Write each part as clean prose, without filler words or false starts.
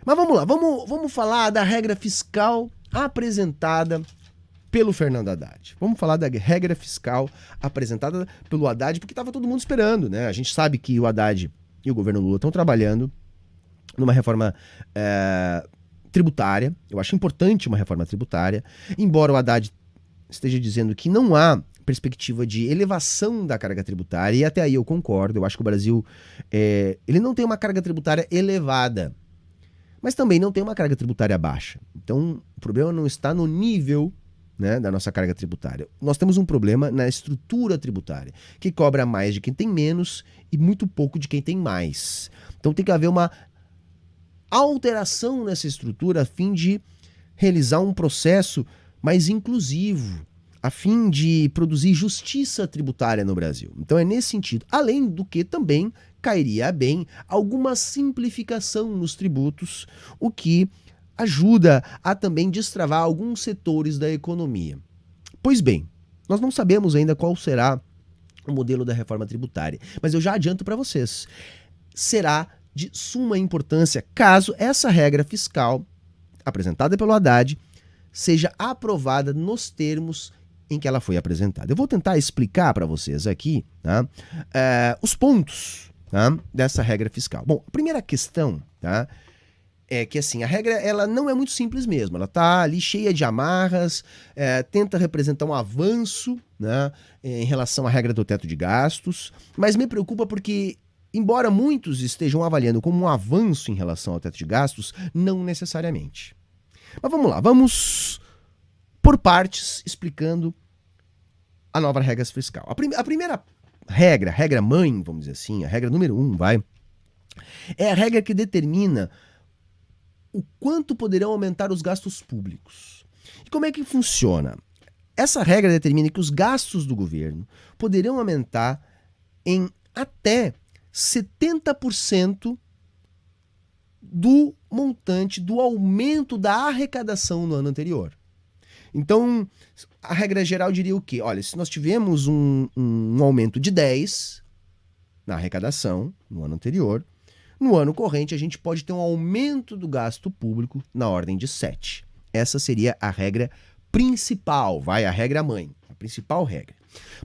Mas vamos lá, vamos falar da regra fiscal apresentada pelo Fernando Haddad. Vamos falar da regra fiscal apresentada pelo Haddad, porque estava todo mundo esperando, né? A gente sabe que o Haddad e o governo Lula estão trabalhando numa reforma tributária. Eu acho importante uma reforma tributária, embora o Haddad esteja dizendo que não há perspectiva de elevação da carga tributária, e até aí eu concordo. Eu acho que o Brasil ele não tem uma carga tributária elevada, mas também não tem uma carga tributária baixa. Então, o problema não está no nível, né, da nossa carga tributária. Nós temos um problema na estrutura tributária, que cobra mais de quem tem menos e muito pouco de quem tem mais. Então tem que haver uma alteração nessa estrutura a fim de realizar um processo mais inclusivo, a fim de produzir justiça tributária no Brasil. Então é nesse sentido. Além do que também cairia bem alguma simplificação nos tributos, o que ajuda a também destravar alguns setores da economia. Pois bem, nós não sabemos ainda qual será o modelo da reforma tributária, mas eu já adianto para vocês, será de suma importância caso essa regra fiscal apresentada pelo Haddad seja aprovada nos termos em que ela foi apresentada. Eu vou tentar explicar para vocês aqui, tá, os pontos, tá, dessa regra fiscal. Bom, a primeira questão, tá, é que assim, a regra ela não é muito simples mesmo, ela está ali cheia de amarras, tenta representar um avanço, né, em relação à regra do teto de gastos, mas me preocupa porque, embora muitos estejam avaliando como um avanço em relação ao teto de gastos, não necessariamente. Mas vamos lá, vamos por partes explicando a nova regra fiscal. A primeira regra mãe, vamos dizer assim, a regra número 1, é a regra que determina o quanto poderão aumentar os gastos públicos. E como é que funciona? Essa regra determina que os gastos do governo poderão aumentar em até 70% do montante do aumento da arrecadação no ano anterior. Então, a regra geral diria o quê? Olha, se nós tivemos um aumento de 10 na arrecadação no ano anterior, no ano corrente a gente pode ter um aumento do gasto público na ordem de 7. Essa seria a regra principal, a regra mãe, a principal regra.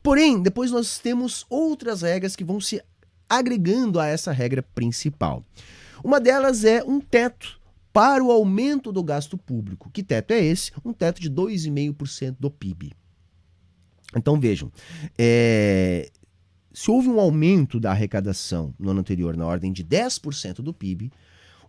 Porém, depois nós temos outras regras que vão se agregando a essa regra principal. Uma delas é um teto para o aumento do gasto público. Que teto é esse? Um teto de 2,5% do PIB. Então vejam, se houve um aumento da arrecadação no ano anterior na ordem de 10% do PIB,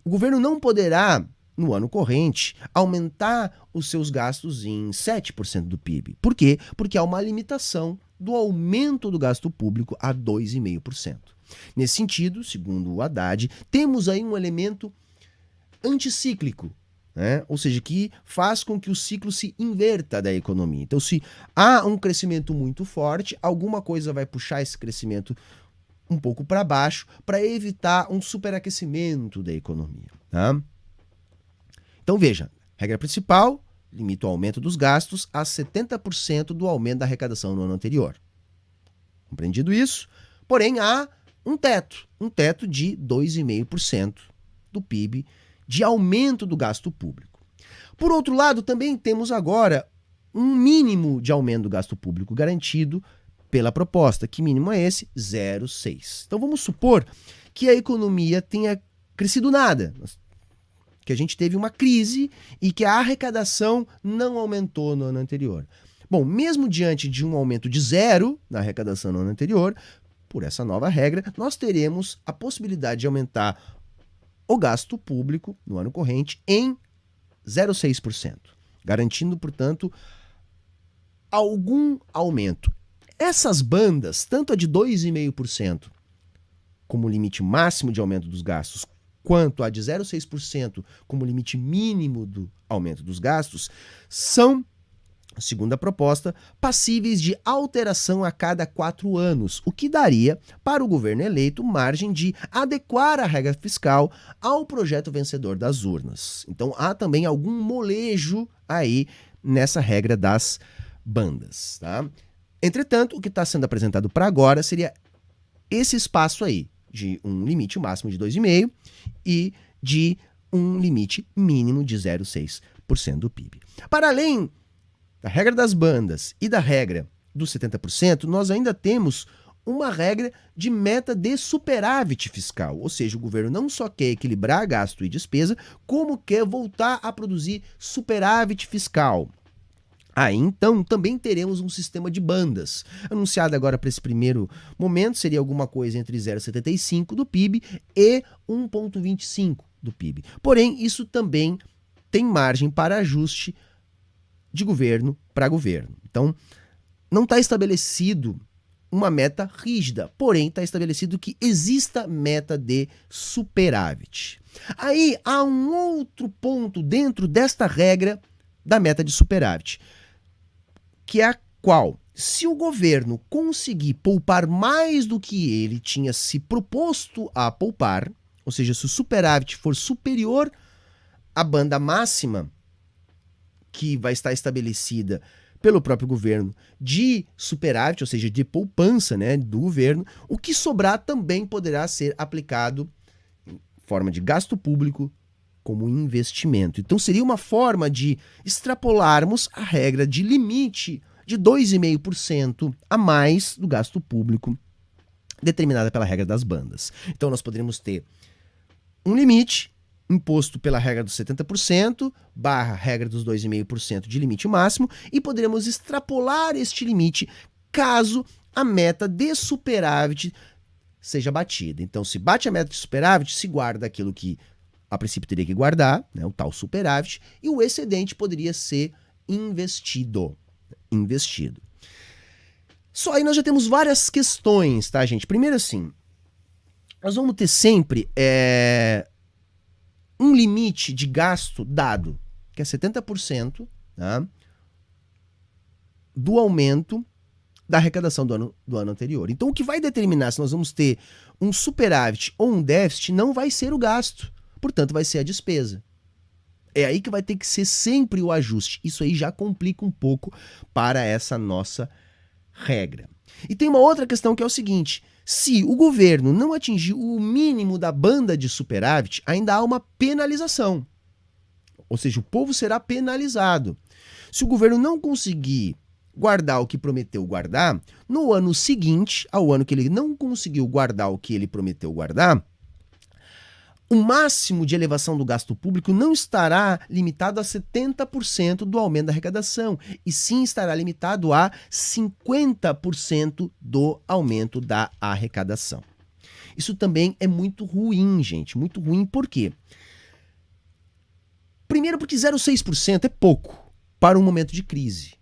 o governo não poderá, no ano corrente, aumentar os seus gastos em 7% do PIB. Por quê? Porque há uma limitação do aumento do gasto público a 2,5%. Nesse sentido, segundo o Haddad, temos aí um elemento anticíclico, né? Ou seja, que faz com que o ciclo se inverta da economia. Então, se há um crescimento muito forte, alguma coisa vai puxar esse crescimento um pouco para baixo para evitar um superaquecimento da economia. Tá? Então, veja, regra principal, limita o aumento dos gastos a 70% do aumento da arrecadação no ano anterior. Compreendido isso? Porém, há um teto de 2,5% do PIB de aumento do gasto público. Por outro lado, também temos agora um mínimo de aumento do gasto público garantido pela proposta. Que mínimo é esse? 0,6. Então vamos supor que a economia tenha crescido nada, que a gente teve uma crise e que a arrecadação não aumentou no ano anterior. Bom, mesmo diante de um aumento de 0 na arrecadação no ano anterior, por essa nova regra, nós teremos a possibilidade de aumentar o gasto público no ano corrente em 0,6%, garantindo, portanto, algum aumento. Essas bandas, tanto a de 2,5% como limite máximo de aumento dos gastos, quanto a de 0,6% como limite mínimo do aumento dos gastos, são, segundo a proposta, passíveis de alteração a cada 4 anos, o que daria para o governo eleito margem de adequar a regra fiscal ao projeto vencedor das urnas. Então há também algum molejo aí nessa regra das bandas. Tá? Entretanto, o que está sendo apresentado para agora seria esse espaço aí, de um limite máximo de 2,5% e de um limite mínimo de 0,6% do PIB. Para além da regra das bandas e da regra dos 70%, nós ainda temos uma regra de meta de superávit fiscal, ou seja, o governo não só quer equilibrar gasto e despesa, como quer voltar a produzir superávit fiscal. Aí, então, também teremos um sistema de bandas. Anunciado agora para esse primeiro momento, seria alguma coisa entre 0,75% do PIB e 1,25% do PIB. Porém, isso também tem margem para ajuste de governo para governo. Então, não está estabelecido uma meta rígida, porém está estabelecido que exista meta de superávit. Aí, há um outro ponto dentro desta regra da meta de superávit, que é a qual, se o governo conseguir poupar mais do que ele tinha se proposto a poupar, ou seja, se o superávit for superior à banda máxima que vai estar estabelecida pelo próprio governo de superávit, ou seja, de poupança, né, do governo, o que sobrar também poderá ser aplicado em forma de gasto público como investimento. Então seria uma forma de extrapolarmos a regra de limite de 2,5% a mais do gasto público determinada pela regra das bandas. Então nós poderíamos ter um limite imposto pela regra dos 70% barra regra dos 2,5% de limite máximo e poderemos extrapolar este limite caso a meta de superávit seja batida. Então se bate a meta de superávit, se guarda aquilo que a princípio teria que guardar, né, o tal superávit, e o excedente poderia ser investido. Só aí nós já temos várias questões, tá, gente? Primeiro assim, nós vamos ter sempre um limite de gasto dado, que é 70%, tá, do aumento da arrecadação do ano anterior. Então o que vai determinar se nós vamos ter um superávit ou um déficit não vai ser o gasto, portanto vai ser a despesa. É aí que vai ter que ser sempre o ajuste. Isso aí já complica um pouco para essa nossa regra. E tem uma outra questão que é o seguinte: se o governo não atingir o mínimo da banda de superávit, ainda há uma penalização. Ou seja, o povo será penalizado. Se o governo não conseguir guardar o que prometeu guardar, no ano seguinte, ao ano que ele não conseguiu guardar o que ele prometeu guardar, o máximo de elevação do gasto público não estará limitado a 70% do aumento da arrecadação, e sim estará limitado a 50% do aumento da arrecadação. Isso também é muito ruim, gente, muito ruim. Por quê? Primeiro porque 0,6% é pouco para um momento de crise.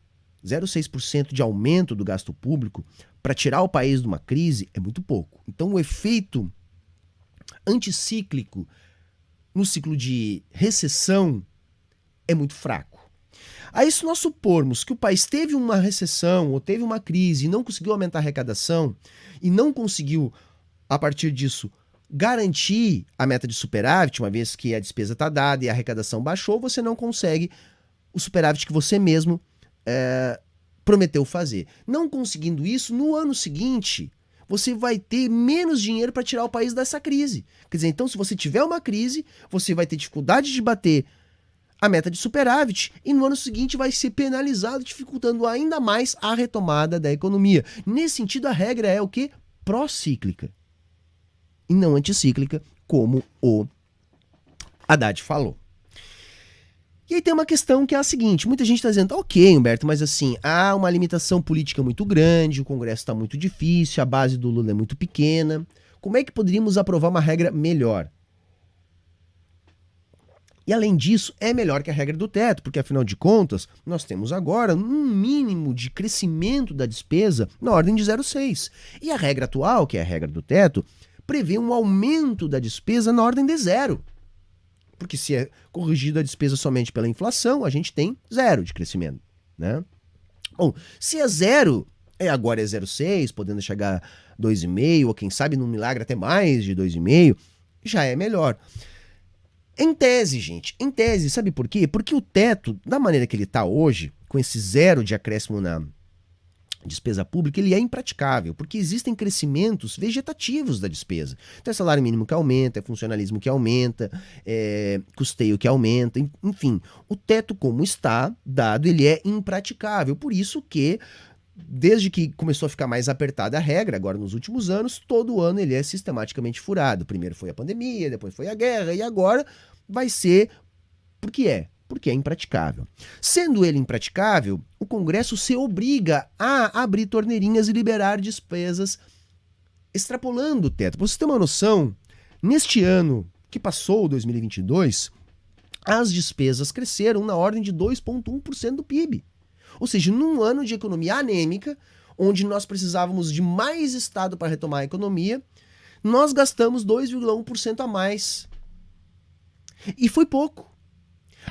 0,6% de aumento do gasto público para tirar o país de uma crise é muito pouco. Então o efeito anticíclico no ciclo de recessão é muito fraco. Aí se nós supormos que o país teve uma recessão ou teve uma crise e não conseguiu aumentar a arrecadação e não conseguiu, a partir disso, garantir a meta de superávit, uma vez que a despesa está dada e a arrecadação baixou, você não consegue o superávit que você mesmo prometeu fazer. Não conseguindo isso, no ano seguinte você vai ter menos dinheiro para tirar o país dessa crise. Quer dizer, então se você tiver uma crise, você vai ter dificuldade de bater a meta de superávit e no ano seguinte vai ser penalizado, dificultando ainda mais a retomada da economia. Nesse sentido, a regra é o quê? Pró-cíclica e não anticíclica, como o Haddad falou. E aí tem uma questão que é a seguinte: muita gente está dizendo, ok, Humberto, mas assim, há uma limitação política muito grande, o Congresso está muito difícil, a base do Lula é muito pequena, como é que poderíamos aprovar uma regra melhor? E além disso, é melhor que a regra do teto, porque afinal de contas, nós temos agora um mínimo de crescimento da despesa na ordem de 0,6. E a regra atual, que é a regra do teto, prevê um aumento da despesa na ordem de 0. Porque se é corrigida a despesa somente pela inflação, a gente tem 0 de crescimento, né? Bom, se é 0, agora é 0,6, podendo chegar a 2,5, ou quem sabe num milagre até mais de 2,5, já é melhor. Em tese, gente, em tese, sabe por quê? Porque o teto, da maneira que ele está hoje, com esse 0 de acréscimo despesa pública, ele é impraticável, porque existem crescimentos vegetativos da despesa. Então é salário mínimo que aumenta, é funcionalismo que aumenta, é custeio que aumenta, enfim. O teto como está dado, ele é impraticável. Por isso que, desde que começou a ficar mais apertada a regra, agora nos últimos anos, todo ano ele é sistematicamente furado. Primeiro foi a pandemia, depois foi a guerra, e agora vai ser porque é impraticável. Sendo ele impraticável, o Congresso se obriga a abrir torneirinhas e liberar despesas extrapolando o teto. Para você ter uma noção, neste ano que passou, 2022, as despesas cresceram na ordem de 2,1% do PIB. Ou seja, num ano de economia anêmica, onde nós precisávamos de mais Estado para retomar a economia, nós gastamos 2,1% a mais. E foi pouco.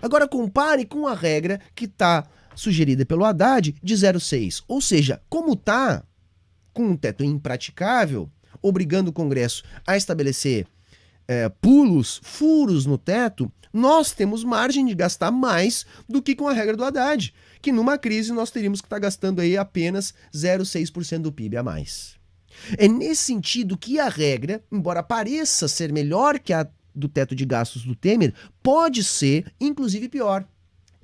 Agora compare com a regra que está sugerida pelo Haddad de 0,6. Ou seja, como está com um teto impraticável, obrigando o Congresso a estabelecer furos no teto, nós temos margem de gastar mais do que com a regra do Haddad, que numa crise nós teríamos que estar gastando aí apenas 0,6% do PIB a mais. É nesse sentido que a regra, embora pareça ser melhor que a do teto de gastos do Temer, pode ser, inclusive, pior.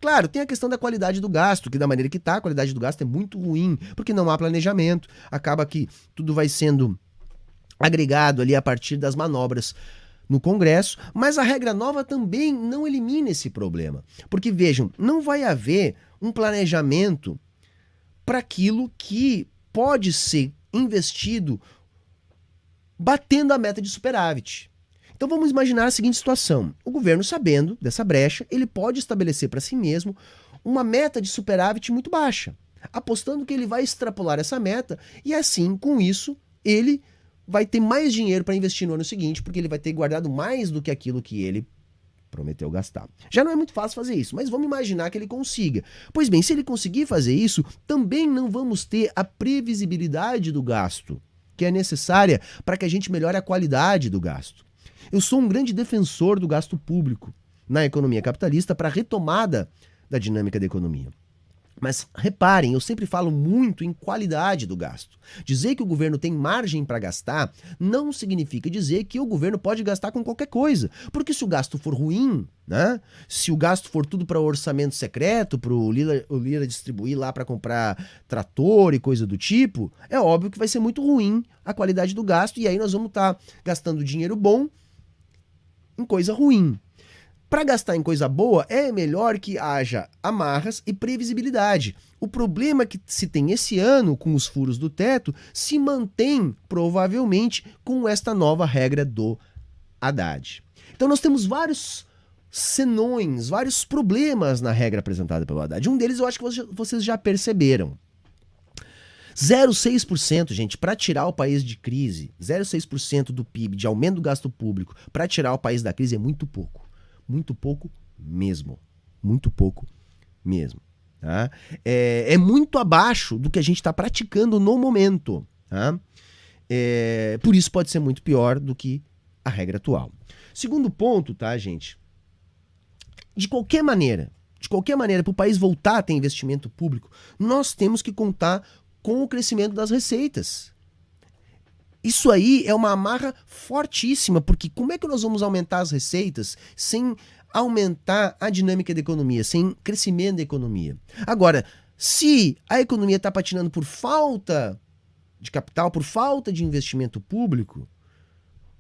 Claro, tem a questão da qualidade do gasto, que da maneira que está, a qualidade do gasto é muito ruim, porque não há planejamento, acaba que tudo vai sendo agregado ali a partir das manobras no Congresso, mas a regra nova também não elimina esse problema. Porque, vejam, não vai haver um planejamento para aquilo que pode ser investido batendo a meta de superávit. Então vamos imaginar a seguinte situação. O governo, sabendo dessa brecha, ele pode estabelecer para si mesmo uma meta de superávit muito baixa, apostando que ele vai extrapolar essa meta e assim, com isso, ele vai ter mais dinheiro para investir no ano seguinte, porque ele vai ter guardado mais do que aquilo que ele prometeu gastar. Já não é muito fácil fazer isso, mas vamos imaginar que ele consiga. Pois bem, se ele conseguir fazer isso, também não vamos ter a previsibilidade do gasto, que é necessária para que a gente melhore a qualidade do gasto. Eu sou um grande defensor do gasto público na economia capitalista para a retomada da dinâmica da economia. Mas reparem, eu sempre falo muito em qualidade do gasto. Dizer que o governo tem margem para gastar não significa dizer que o governo pode gastar com qualquer coisa. Porque se o gasto for ruim, né? Se o gasto for tudo para o orçamento secreto, para o Lira distribuir lá para comprar trator e coisa do tipo, é óbvio que vai ser muito ruim a qualidade do gasto e aí nós vamos estar gastando dinheiro bom em coisa ruim. Para gastar em coisa boa, é melhor que haja amarras e previsibilidade. O problema que se tem esse ano com os furos do teto se mantém, provavelmente, com esta nova regra do Haddad. Então nós temos vários senões, vários problemas na regra apresentada pelo Haddad. Um deles eu acho que vocês já perceberam. 0,6%, gente, para tirar o país de crise, 0,6% do PIB de aumento do gasto público para tirar o país da crise é muito pouco. Muito pouco mesmo. Muito pouco mesmo. Tá? É muito abaixo do que a gente está praticando no momento. Tá? Por isso pode ser muito pior do que a regra atual. Segundo ponto, tá, gente? De qualquer maneira, para o país voltar a ter investimento público, nós temos que contar com o crescimento das receitas. Isso aí é uma amarra fortíssima, porque como é que nós vamos aumentar as receitas sem aumentar a dinâmica da economia, sem crescimento da economia? Agora, se a economia está patinando por falta de capital, por falta de investimento público,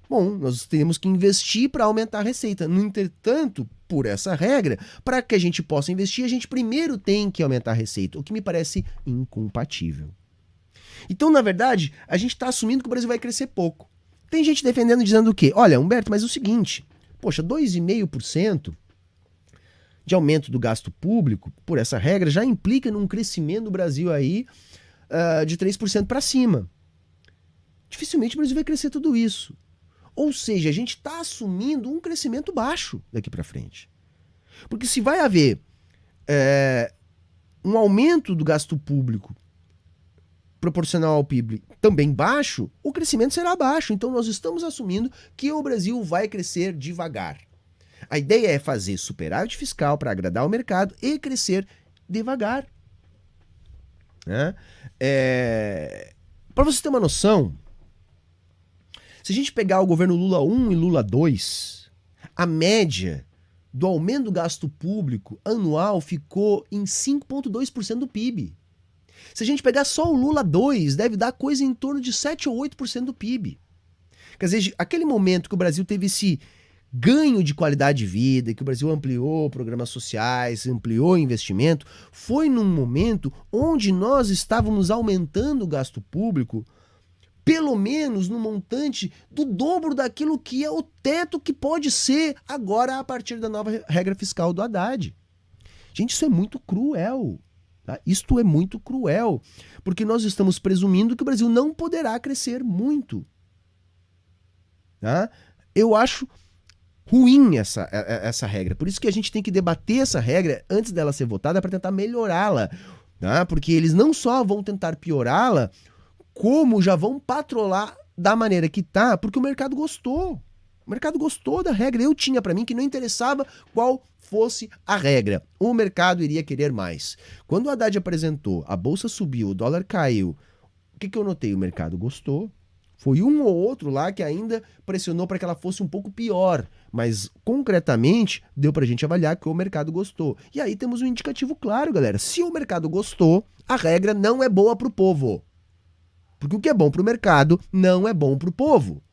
bom, nós temos que investir para aumentar a receita. No entretanto, por essa regra, para que a gente possa investir, a gente primeiro tem que aumentar a receita, o que me parece incompatível. Então, na verdade, a gente está assumindo que o Brasil vai crescer pouco. Tem gente defendendo, dizendo o quê? Olha, Humberto, mas é o seguinte, poxa, 2,5% de aumento do gasto público, por essa regra, já implica num crescimento do Brasil aí de 3% para cima. Dificilmente o Brasil vai crescer tudo isso. Ou seja, a gente está assumindo um crescimento baixo daqui para frente. Porque se vai haver um aumento do gasto público proporcional ao PIB também baixo, o crescimento será baixo. Então nós estamos assumindo que o Brasil vai crescer devagar. A ideia é fazer superávit fiscal para agradar o mercado e crescer devagar. né? Para você ter uma noção, se a gente pegar o governo Lula 1 e Lula 2, a média do aumento do gasto público anual ficou em 5,2% do PIB. Se a gente pegar só o Lula 2, deve dar coisa em torno de 7 ou 8% do PIB. Quer dizer, aquele momento que o Brasil teve esse ganho de qualidade de vida, que o Brasil ampliou programas sociais, ampliou investimento, foi num momento onde nós estávamos aumentando o gasto público pelo menos no montante do dobro daquilo que é o teto que pode ser agora a partir da nova regra fiscal do Haddad. Gente, isso é muito cruel. Tá? Isto é muito cruel, porque nós estamos presumindo que o Brasil não poderá crescer muito. Tá? Eu acho ruim essa regra. Por isso que a gente tem que debater essa regra antes dela ser votada para tentar melhorá-la. Tá? Porque eles não só vão tentar piorá-la, como já vão patrolar da maneira que tá, porque o mercado gostou. O mercado gostou da regra. Eu tinha para mim que não interessava qual fosse a regra. O mercado iria querer mais. Quando o Haddad apresentou, a bolsa subiu, o dólar caiu. O que eu notei? O mercado gostou. Foi um ou outro lá que ainda pressionou para que ela fosse um pouco pior. Mas, concretamente, deu para a gente avaliar que o mercado gostou. E aí temos um indicativo claro, galera. Se o mercado gostou, a regra não é boa para o povo. Porque o que é bom para o mercado não é bom para o povo.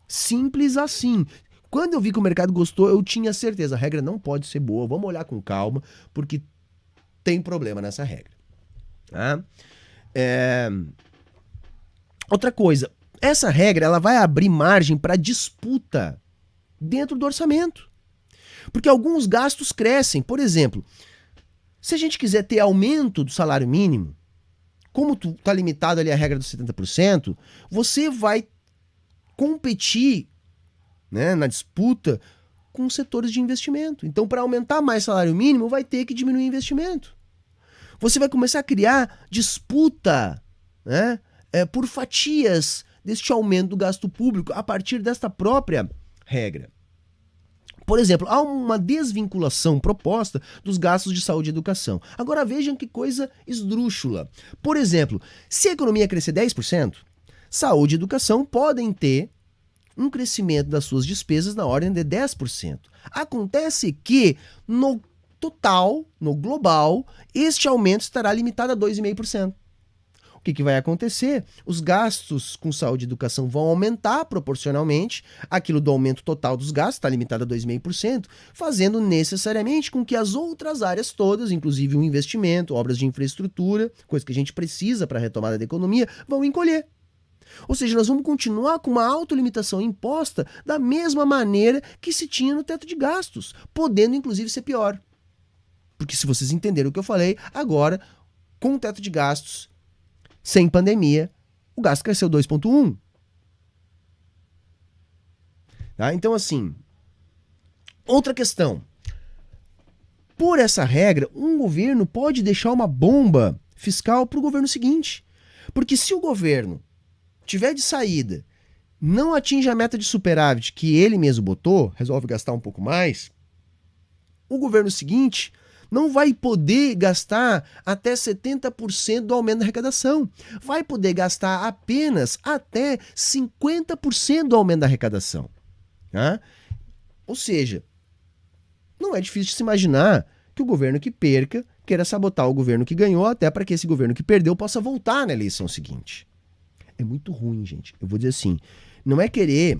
Simples assim. Quando eu vi que o mercado gostou, eu tinha certeza. A regra não pode ser boa. Vamos olhar com calma, porque tem problema nessa regra. Tá? Outra coisa. Essa regra ela vai abrir margem para disputa dentro do orçamento. Porque alguns gastos crescem. Por exemplo, se a gente quiser ter aumento do salário mínimo, como está limitado ali a regra dos 70%, você vai competir, né, na disputa com setores de investimento. Então, para aumentar mais salário mínimo, vai ter que diminuir investimento. Você vai começar a criar disputa, né, por fatias deste aumento do gasto público a partir desta própria regra. Por exemplo, há uma desvinculação proposta dos gastos de saúde e educação. Agora vejam que coisa esdrúxula. Por exemplo, se a economia crescer 10%, saúde e educação podem ter um crescimento das suas despesas na ordem de 10%. Acontece que, no total, no global, este aumento estará limitado a 2,5%. O que vai acontecer? Os gastos com saúde e educação vão aumentar proporcionalmente, aquilo do aumento total dos gastos está limitado a 2,5%, fazendo necessariamente com que as outras áreas todas, inclusive o investimento, obras de infraestrutura, coisa que a gente precisa para a retomada da economia, vão encolher. Ou seja, nós vamos continuar com uma autolimitação imposta da mesma maneira que se tinha no teto de gastos, podendo inclusive ser pior. Porque se vocês entenderam o que eu falei, agora, com o teto de gastos, sem pandemia, o gasto cresceu 2,1%. Tá? Então, assim, outra questão. Por essa regra, um governo pode deixar uma bomba fiscal para o governo seguinte. Porque se o governo tiver de saída, não atinge a meta de superávit que ele mesmo botou, resolve gastar um pouco mais, o governo seguinte não vai poder gastar até 70% do aumento da arrecadação. Vai poder gastar apenas até 50% do aumento da arrecadação. Tá? Ou seja, não é difícil de se imaginar que o governo que perca queira sabotar o governo que ganhou, até para que esse governo que perdeu possa voltar na eleição seguinte. É muito ruim, gente. Eu vou dizer assim, não é querer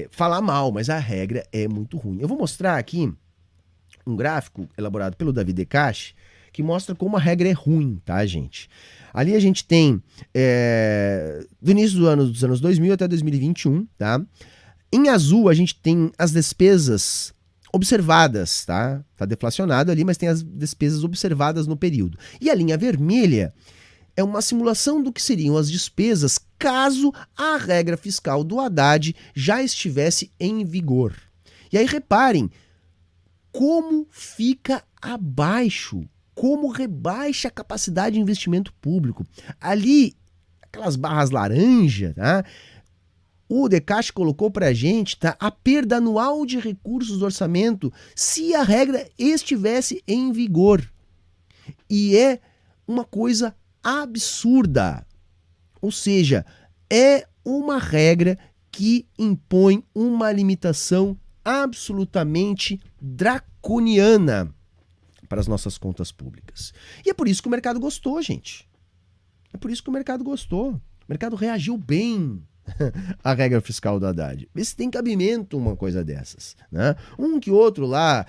falar mal, mas a regra é muito ruim. Eu vou mostrar aqui um gráfico elaborado pelo Davi Decache que mostra como a regra é ruim, tá, gente? Ali a gente tem do início dos anos 2000 até 2021, tá? Em azul a gente tem as despesas observadas, tá? Tá deflacionado ali, mas tem as despesas observadas no período. E a linha vermelha é uma simulação do que seriam as despesas caso a regra fiscal do Haddad já estivesse em vigor. E aí reparem como fica abaixo, como rebaixa a capacidade de investimento público. Ali, aquelas barras laranja, tá? O Decache colocou para a gente, tá, a perda anual de recursos do orçamento se a regra estivesse em vigor. E é uma coisa absurda. Ou seja, é uma regra que impõe uma limitação absolutamente draconiana para as nossas contas públicas. E é por isso que o mercado gostou, gente. É por isso que o mercado gostou. O mercado reagiu bem à regra fiscal do Haddad. Vê se tem cabimento uma coisa dessas, né? Um que outro lá,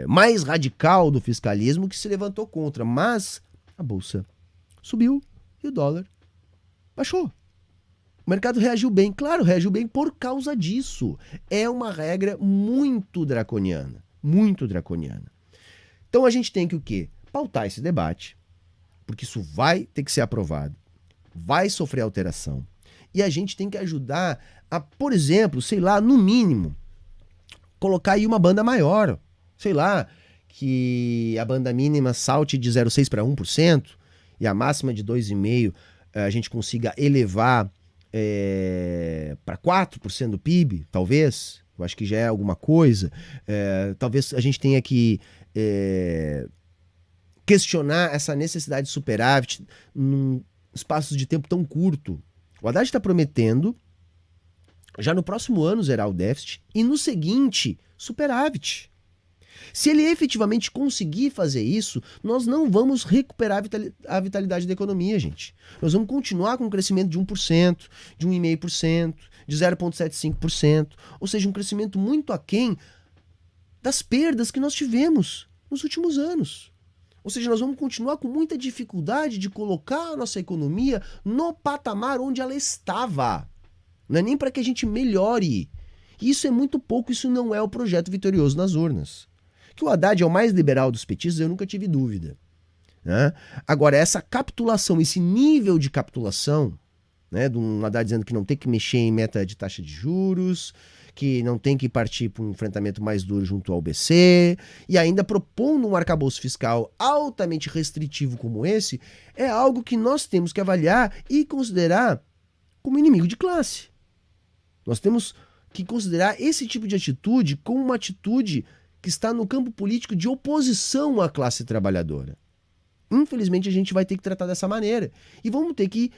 mais radical do fiscalismo, que se levantou contra. Mas a bolsa subiu e o dólar baixou. O mercado reagiu bem. Claro, reagiu bem por causa disso. É uma regra muito draconiana. Muito draconiana. Então a gente tem que o quê? Pautar esse debate, porque isso vai ter que ser aprovado, vai sofrer alteração. E a gente tem que ajudar a, por exemplo, sei lá, no mínimo, colocar aí uma banda maior. Sei lá, que a banda mínima salte de 0,6 para 1% e a máxima de 2,5% a gente consiga elevar para 4% do PIB, talvez. Eu acho que já é alguma coisa. Talvez a gente tenha que questionar essa necessidade de superávit num espaço de tempo tão curto. O Haddad está prometendo já no próximo ano zerar o déficit e no seguinte superávit. Se ele efetivamente conseguir fazer isso, nós não vamos recuperar a vitalidade da economia, gente. Nós vamos continuar com um crescimento de 1%, de 1,5%, de 0,75%, ou seja, um crescimento muito aquém das perdas que nós tivemos nos últimos anos. Ou seja, nós vamos continuar com muita dificuldade de colocar a nossa economia no patamar onde ela estava. Não é nem para que a gente melhore. Isso é muito pouco, isso não é o projeto vitorioso nas urnas. Que o Haddad é o mais liberal dos petistas, eu nunca tive dúvida, né? Agora, essa capitulação, esse nível de capitulação, né, do Haddad dizendo que não tem que mexer em meta de taxa de juros, que não tem que partir para um enfrentamento mais duro junto ao BC, e ainda propondo um arcabouço fiscal altamente restritivo como esse, é algo que nós temos que avaliar e considerar como inimigo de classe. Nós temos que considerar esse tipo de atitude como uma atitude que está no campo político de oposição à classe trabalhadora. Infelizmente, a gente vai ter que tratar dessa maneira. E vamos ter que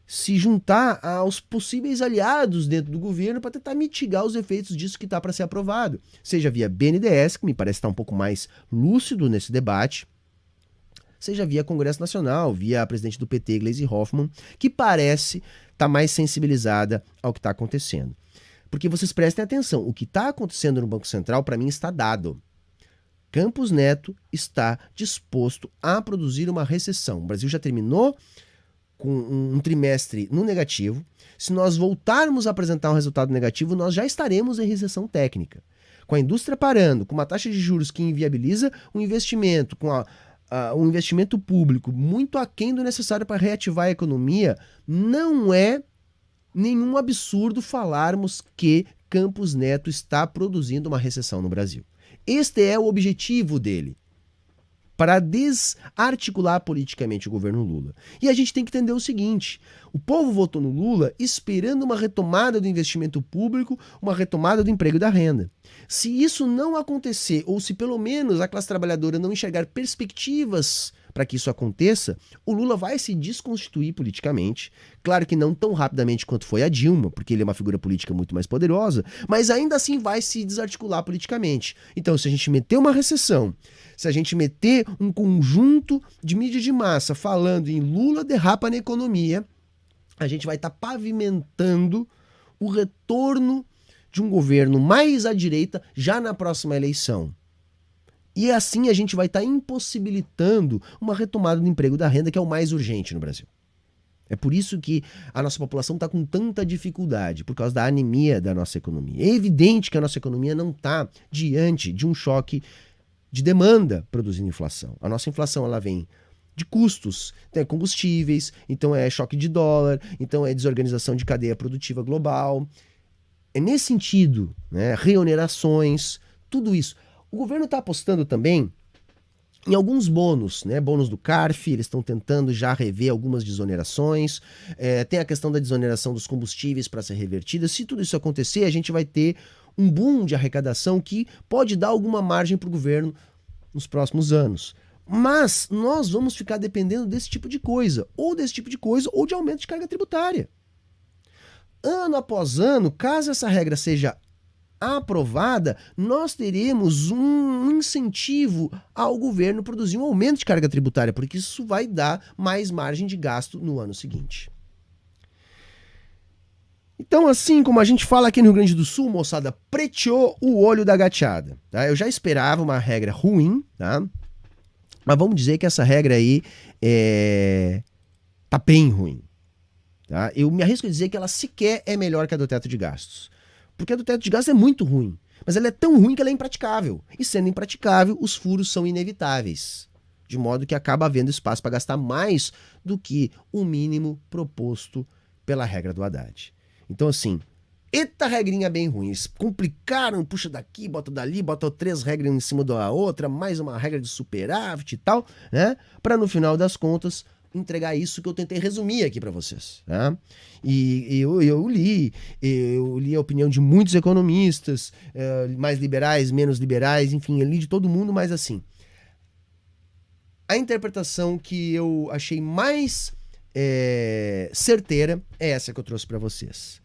se juntar aos possíveis aliados dentro do governo para tentar mitigar os efeitos disso que está para ser aprovado. Seja via BNDES, que me parece estar um pouco mais lúcido nesse debate, seja via Congresso Nacional, via a presidente do PT, Gleisi Hoffmann, que parece estar mais sensibilizada ao que está acontecendo. Porque vocês prestem atenção, o que está acontecendo no Banco Central, para mim, está dado. Campos Neto está disposto a produzir uma recessão. O Brasil já terminou com um trimestre no negativo. Se nós voltarmos a apresentar um resultado negativo, nós já estaremos em recessão técnica. Com a indústria parando, com uma taxa de juros que inviabiliza o investimento, com um investimento público muito aquém do necessário para reativar a economia, não é nenhum absurdo falarmos que Campos Neto está produzindo uma recessão no Brasil. Este é o objetivo dele, para desarticular politicamente o governo Lula. E a gente tem que entender o seguinte, o povo votou no Lula esperando uma retomada do investimento público, uma retomada do emprego e da renda. Se isso não acontecer, ou se pelo menos a classe trabalhadora não enxergar perspectivas para que isso aconteça, o Lula vai se desconstituir politicamente. Claro que não tão rapidamente quanto foi a Dilma, porque ele é uma figura política muito mais poderosa, mas ainda assim vai se desarticular politicamente. Então, se a gente meter uma recessão, se a gente meter um conjunto de mídia de massa falando em Lula derrapa na economia, a gente vai estar pavimentando o retorno de um governo mais à direita já na próxima eleição. E assim a gente vai estar impossibilitando uma retomada do emprego e da renda, que é o mais urgente no Brasil. É por isso que a nossa população está com tanta dificuldade, por causa da anemia da nossa economia. É evidente que a nossa economia não está diante de um choque de demanda produzindo inflação. A nossa inflação ela vem de custos, tem combustíveis, então é choque de dólar, então é desorganização de cadeia produtiva global. É nesse sentido, né, reonerações, tudo isso. O governo está apostando também em alguns bônus, né? Bônus do CARF, eles estão tentando já rever algumas desonerações. Tem a questão da desoneração dos combustíveis para ser revertida. Se tudo isso acontecer, a gente vai ter um boom de arrecadação que pode dar alguma margem para o governo nos próximos anos. Mas nós vamos ficar dependendo desse tipo de coisa, ou de aumento de carga tributária. Ano após ano, caso essa regra seja aprovada, nós teremos um incentivo ao governo produzir um aumento de carga tributária, porque isso vai dar mais margem de gasto no ano seguinte. Então, assim como a gente fala aqui no Rio Grande do Sul, moçada, preteou o olho da gateada. Tá? Eu já esperava uma regra ruim, tá? Mas vamos dizer que essa regra aí tá bem ruim. Tá? Eu me arrisco a dizer que ela sequer é melhor que a do teto de gastos. Porque a do teto de gastos é muito ruim. Mas ela é tão ruim que ela é impraticável. E sendo impraticável, os furos são inevitáveis. De modo que acaba havendo espaço para gastar mais do que o mínimo proposto pela regra do Haddad. Então, assim, eita regrinha bem ruim. Eles complicaram, puxa daqui, bota dali, bota 3 regras em cima da outra, mais uma regra de superávit e tal, né? Para no final das contas entregar isso que eu tentei resumir aqui para vocês. Né? E eu li a opinião de muitos economistas, mais liberais, menos liberais, enfim, eu li de todo mundo, mas assim, a interpretação que eu achei mais certeira é essa que eu trouxe para vocês.